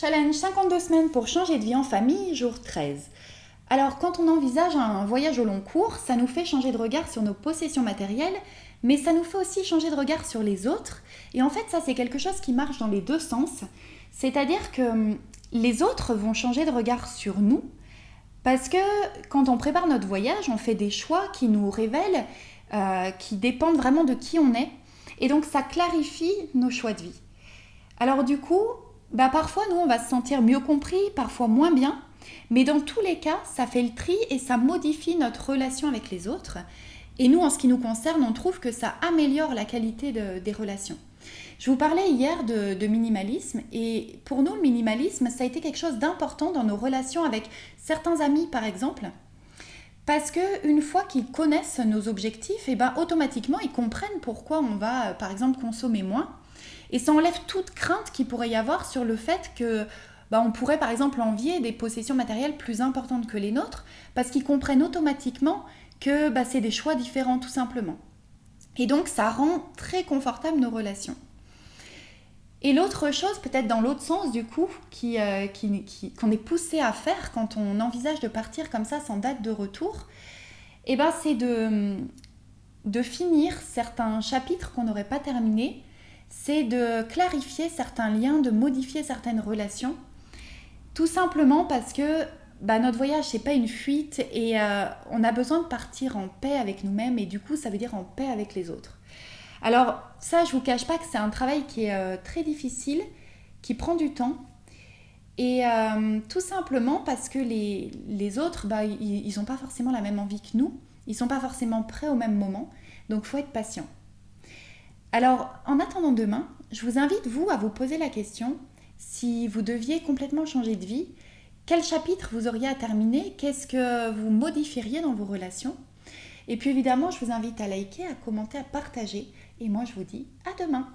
Challenge 52 semaines pour changer de vie en famille, jour 13. Alors, quand on envisage un voyage au long cours, ça nous fait changer de regard sur nos possessions matérielles, mais ça nous fait aussi changer de regard sur les autres. Et en fait, ça, c'est quelque chose qui marche dans les deux sens. C'est-à-dire que les autres vont changer de regard sur nous, parce que quand on prépare notre voyage, on fait des choix qui nous révèlent, qui dépendent vraiment de qui on est. Et donc, ça clarifie nos choix de vie. Alors du coup, parfois, nous, on va se sentir mieux compris, parfois moins bien. Mais dans tous les cas, ça fait le tri et ça modifie notre relation avec les autres. Et nous, en ce qui nous concerne, on trouve que ça améliore la qualité des relations. Je vous parlais hier de minimalisme. Et pour nous, le minimalisme, ça a été quelque chose d'important dans nos relations avec certains amis, par exemple. Parce qu'une fois qu'ils connaissent nos objectifs, automatiquement, ils comprennent pourquoi on va, par exemple, consommer moins. Et ça enlève toute crainte qu'il pourrait y avoir sur le fait que on pourrait par exemple envier des possessions matérielles plus importantes que les nôtres parce qu'ils comprennent automatiquement que c'est des choix différents tout simplement. Et donc ça rend très confortable nos relations. Et l'autre chose, peut-être dans l'autre sens du coup, qu'on est poussé à faire quand on envisage de partir comme ça sans date de retour, c'est de finir certains chapitres qu'on n'aurait pas terminés. C'est de clarifier certains liens, de modifier certaines relations, tout simplement parce que notre voyage, c'est pas une fuite et on a besoin de partir en paix avec nous-mêmes et du coup, ça veut dire en paix avec les autres. Alors ça, je vous cache pas que c'est un travail qui est très difficile, qui prend du temps et tout simplement parce que les autres, ils n'ont pas forcément la même envie que nous, ils sont pas forcément prêts au même moment, donc faut être patient. Alors, en attendant demain, je vous invite, vous, à vous poser la question, si vous deviez complètement changer de vie, quel chapitre vous auriez à terminer? Qu'est-ce que vous modifieriez dans vos relations? Et puis évidemment, je vous invite à liker, à commenter, à partager. Et moi, je vous dis à demain.